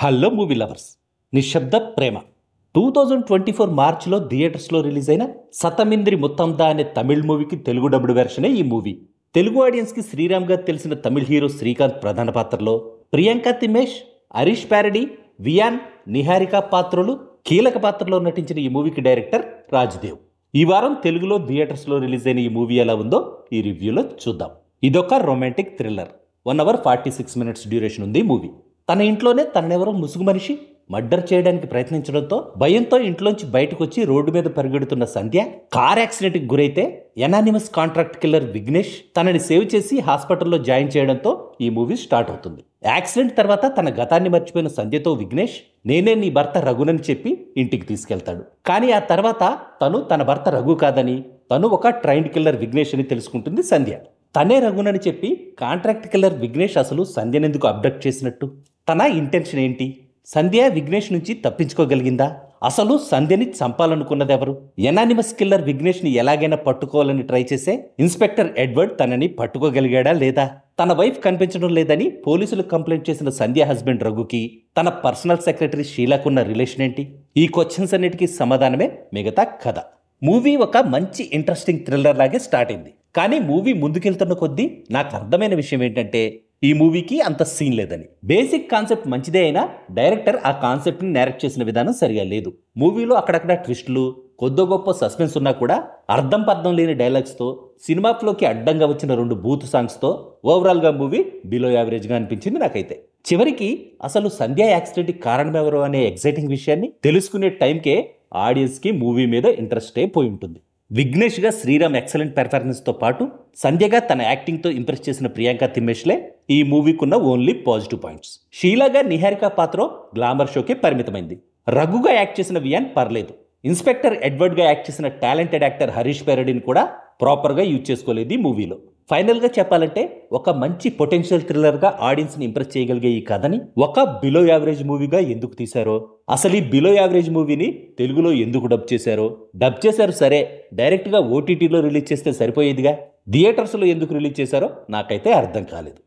Hello movie lovers. నిశ్శబ్ద ప్రేమ 2024 మార్చిలో థియేటర్స్లో రిలీజ్ అయిన సతమింద్రి ముత్తందా అనే తమిళ్ మూవీకి తెలుగు డబ్బుడు వెర్షనే ఈ మూవీ. తెలుగు ఆడియన్స్కి శ్రీరామ్గా తెలిసిన తమిళ్ హీరో శ్రీకాంత్ ప్రధాన పాత్రలో, ప్రియాంక తిమేష్, హరీష్ ప్యారడీ, వియాన్, నిహారిక పాత్రలు కీలక పాత్రలో నటించిన ఈ మూవీకి డైరెక్టర్ రాజ్దేవ్. ఈ వారం తెలుగులో థియేటర్స్లో రిలీజ్ అయిన ఈ మూవీ ఎలా ఉందో ఈ రివ్యూలో చూద్దాం. ఇదొక romantic thriller. 1 hour 46 minutes duration ఉంది మూవీ. తన ఇంట్లోనే తనెవరో ముసుగు మనిషి మర్డర్ చేయడానికి ప్రయత్నించడంతో భయంతో ఇంట్లోంచి బయటకు వచ్చి రోడ్డు మీద పరిగెడుతున్న సంధ్య కార్ యాక్సిడెంట్కి గురైతే ఎనానిమస్ కాంట్రాక్ట్ కిల్లర్ విఘ్నేష్ తనని సేవ్ చేసి హాస్పిటల్లో జాయిన్ చేయడంతో ఈ మూవీ స్టార్ట్ అవుతుంది. యాక్సిడెంట్ తర్వాత తన గతాన్ని మర్చిపోయిన సంధ్యతో విఘ్నేష్ నేనే నీ భర్త రఘునని చెప్పి ఇంటికి తీసుకెళ్తాడు. కానీ ఆ తర్వాత తన భర్త రఘు కాదని తను ఒక ట్రైన్డ్ కిల్లర్ విఘ్నేష్ అని తెలుసుకుంటుంది సంధ్య. తనే రఘునని చెప్పి కాంట్రాక్ట్ కిల్లర్ విఘ్నేష్ అసలు సంధ్యనెందుకు అబ్డక్ట్ చేసినట్టు? తన ఇంటెన్షన్ ఏంటి? సంధ్య విఘ్నేష్ నుంచి తప్పించుకోగలిగిందా? అసలు సంధ్యని చంపాలనుకున్నది ఎవరు? ఎనానిమస్ కిల్లర్ విఘ్నేష్ని ఎలాగైనా పట్టుకోవాలని ట్రై చేసే ఇన్స్పెక్టర్ ఎడ్వర్డ్ తనని పట్టుకోగలిగాడా లేదా? తన వైఫ్ కనిపించడం లేదని పోలీసులకు కంప్లైంట్ చేసిన సంధ్య హస్బెండ్ రఘుకి తన పర్సనల్ సెక్రటరీ షీలాకున్న రిలేషన్ ఏంటి? ఈ క్వశ్చన్స్ అన్నిటికీ సమాధానమే మిగతా కథ. మూవీ ఒక మంచి ఇంట్రెస్టింగ్ థ్రిల్లర్ లాగే స్టార్ట్ అయింది. కానీ మూవీ ముందుకెళ్తున్న కొద్దీ నాకు అర్థమైన విషయం ఏంటంటే ఈ మూవీకి అంత సీన్ లేదని. బేసిక్ కాన్సెప్ట్ మంచిదే అయినా డైరెక్టర్ ఆ కాన్సెప్ట్ని నేరేట్ చేసిన విధానం సరిగా లేదు. మూవీలో అక్కడక్కడ ట్విస్టులు, కొద్దో గొప్ప సస్పెన్స్ ఉన్నా కూడా అర్థం పర్థం లేని డైలాగ్స్తో, సినిమా ఫ్లోకి అడ్డంగా వచ్చిన 2 బూత్ సాంగ్స్తో ఓవరాల్గా మూవీ బిలో యావరేజ్గా అనిపించింది నాకైతే. చివరికి అసలు సంధ్య యాక్సిడెంట్కి కారణం ఎవరు అనే ఎగ్జైటింగ్ విషయాన్ని తెలుసుకునే టైంకే ఆడియన్స్కి మూవీ మీద ఇంట్రెస్టే పోయి ఉంటుంది. విఘ్నేష్గా శ్రీరామ్ ఎక్సలెంట్ పెర్ఫార్మెన్స్తో పాటు సంధ్యగా తన యాక్టింగ్తో ఇంప్రెస్ చేసిన ప్రియాంక తిమ్మేష్లే ఈ మూవీకున్న ఓన్లీ పాజిటివ్ పాయింట్స్. షీలాగా నిహారిక పాత్ర గ్లామర్ షోకే పరిమితమైంది. రఘుగా యాక్ట్ చేసిన వియాన్ పర్లేదు. ఇన్స్పెక్టర్ ఎడ్వర్డ్గా యాక్ట్ చేసిన టాలెంటెడ్ యాక్టర్ హరీష్ ప్యారడీని కూడా ప్రాపర్గా యూజ్ చేసుకోలేదు ఈ మూవీలో. ఫైనల్గా చెప్పాలంటే ఒక మంచి పొటెన్షియల్ థ్రిల్లర్గా ఆడియన్స్ని ఇంప్రెస్ చేయగలిగే ఈ కథని ఒక బిలో యావరేజ్ మూవీగా ఎందుకు తీశారో, అసలు ఈ బిలో యావరేజ్ మూవీని తెలుగులో ఎందుకు డబ్ చేశారు సరే, డైరెక్ట్గా ఓటీటీలో రిలీజ్ చేస్తే సరిపోయేదిగా. థియేటర్స్లో ఎందుకు రిలీజ్ చేశారో నాకైతే అర్థం కాలేదు.